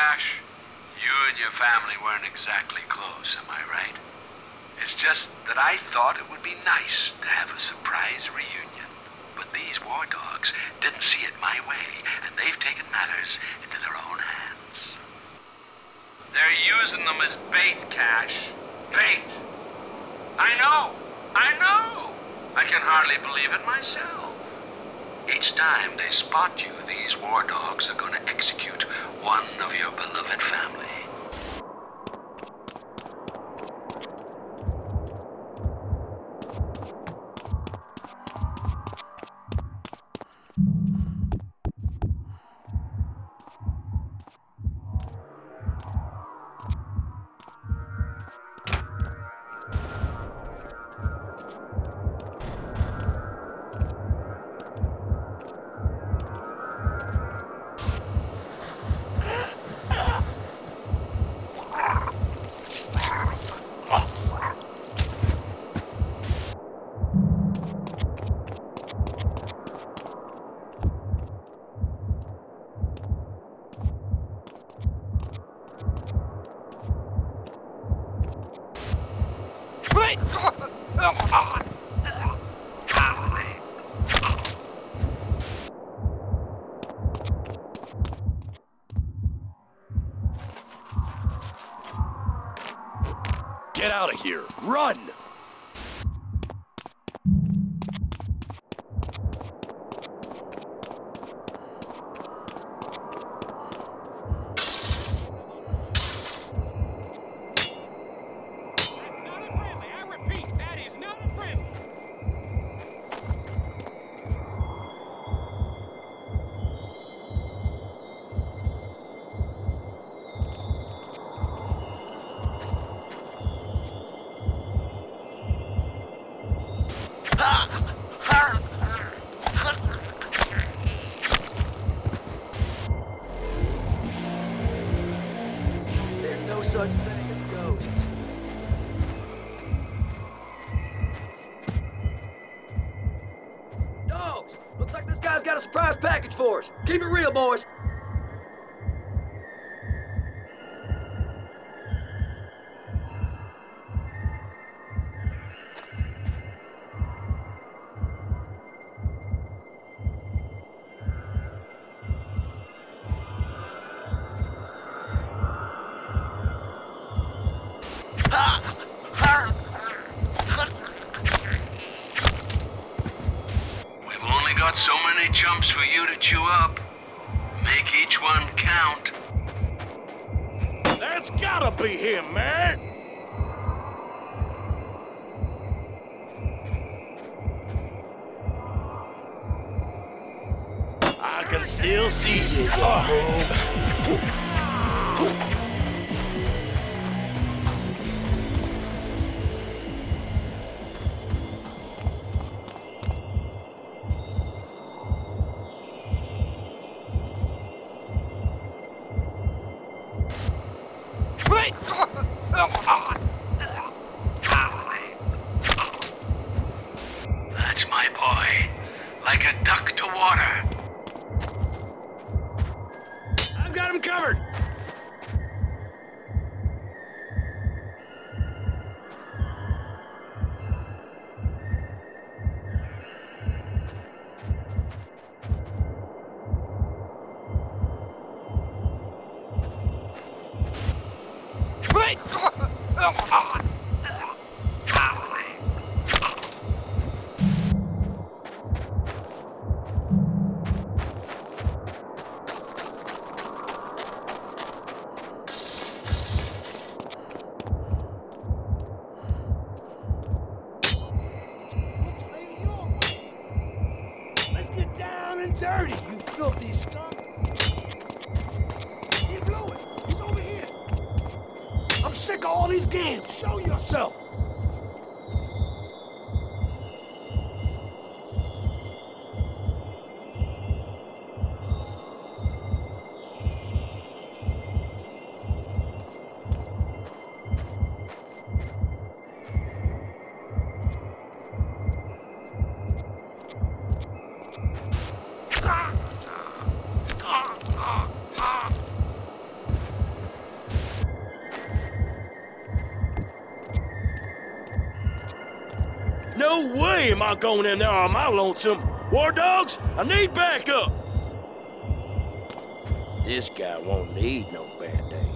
Cash, you and your family weren't exactly close, am I right? It's just that I thought it would be nice to have a surprise reunion. But these war dogs didn't see it my way, and they've taken matters into their own hands. They're using them as bait, Cash. Bait! I know! I can hardly believe it myself. Each time they spot you, these war dogs are going to execute one of your beloved family. Get out of here! Run! Such thing as ghosts. Dogs! Looks like this guy's got a surprise package for us. Keep it real, boys. So many chumps for you to chew up. Make each one count. That's gotta be him, man! I can still see you. That's my boy. Like a duck to water. I've got him covered! Dirty, you filthy skunk! Keep blowing! He's over here! I'm sick of all these games! Show yourself! No way am I going in there on my lonesome. War dogs, I need backup. This guy won't need no band-aid.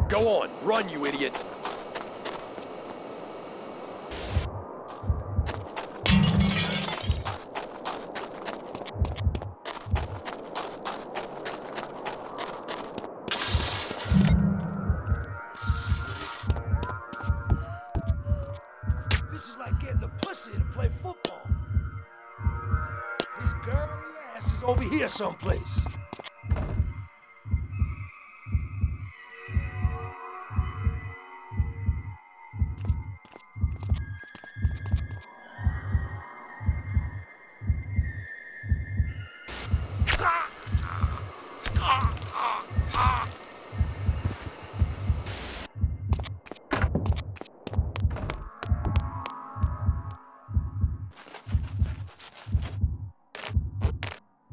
Go on, run, you idiot. This is like getting the pussy to play football. His girly ass is over here someplace.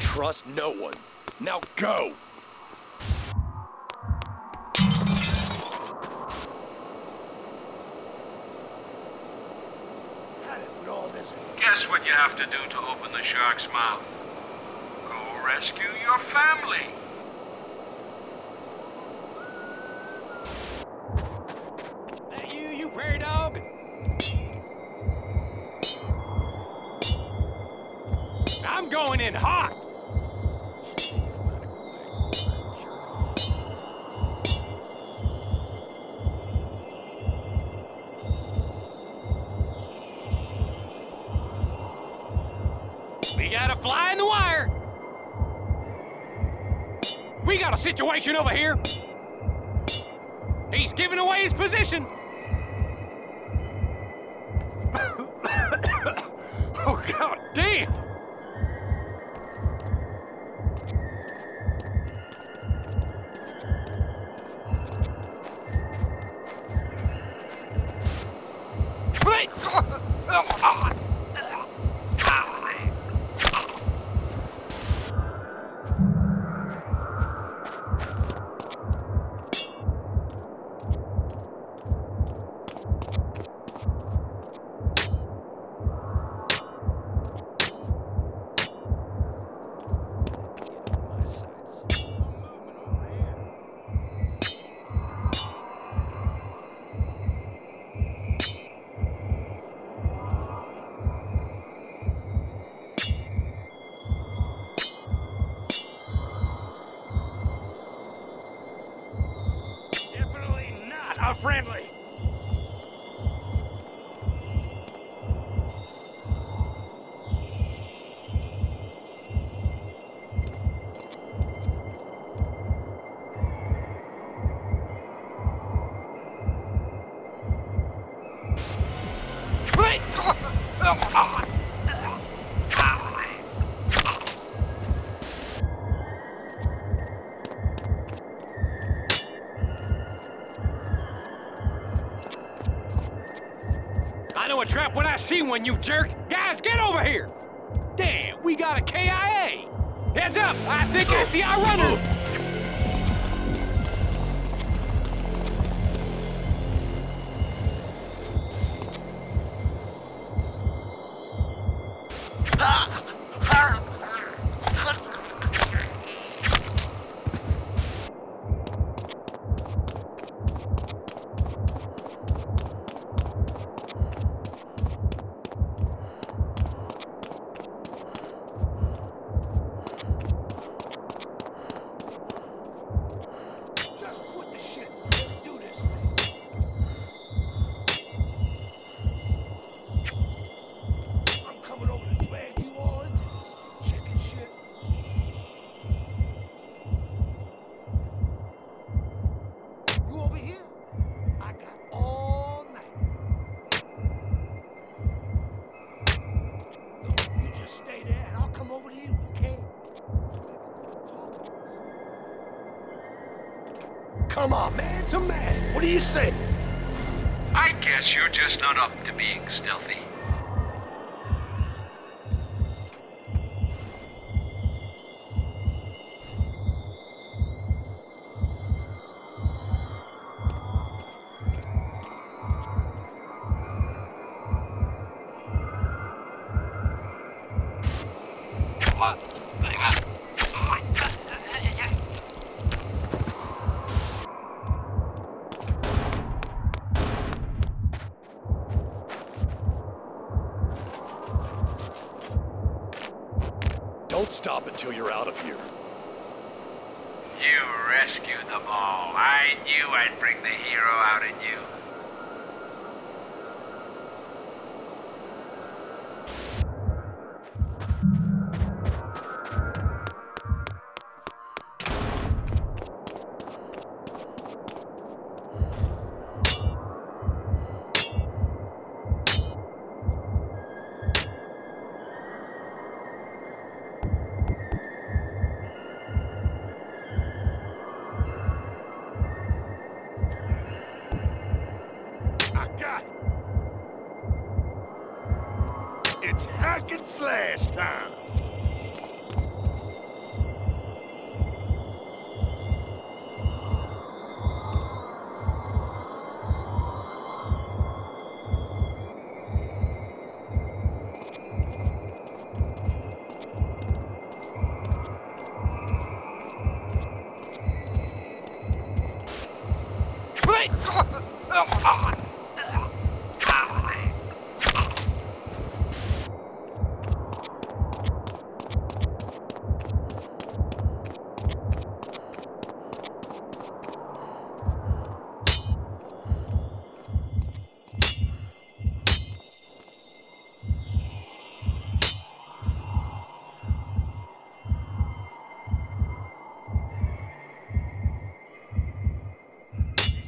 Trust no one. Now go! With all this. Guess what you have to do to open the shark's mouth? Go rescue your family. That you prairie dog? I'm going in hot! We got a fly in the wire! We got a situation over here! He's giving away his position! Oh, god damn! Friendly. I know a trap when I see one, you jerk! Guys, get over here! Damn, we got a KIA! Heads up! I think I see our runner! Come on, man to man. What do you say? I guess you're just not up to being stealthy. Don't stop until you're out of here. You rescued them all. I knew I'd bring the hero out in you. It's hack and slash time!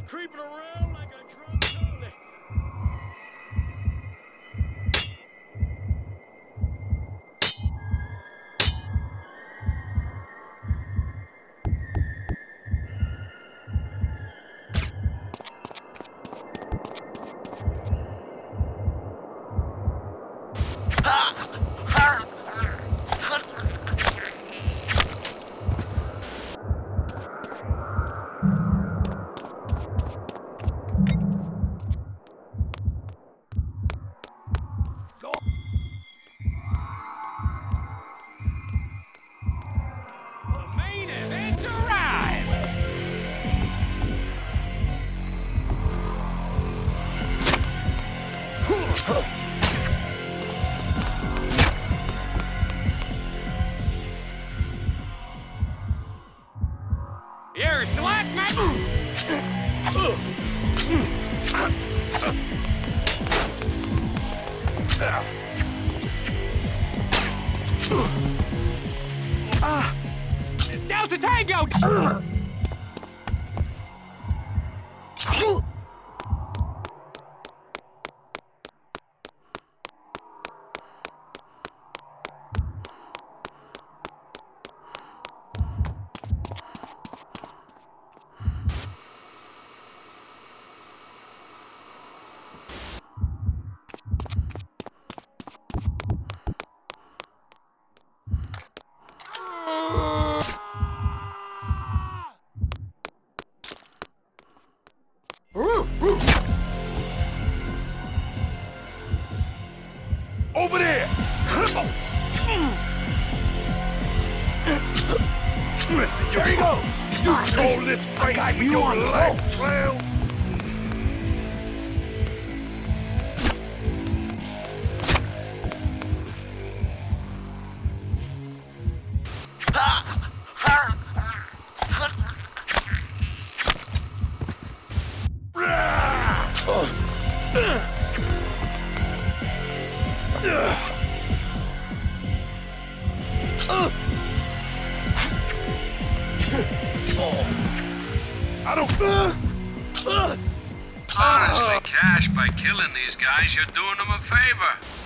Creeping around like a drunk zombie. The main event's arrived! You're slack, Delta Tango! Over there! Listen, here he goes! You stole this fight in your life, clown! I don't... Honestly, Cash, by killing these guys, you're doing them a favor.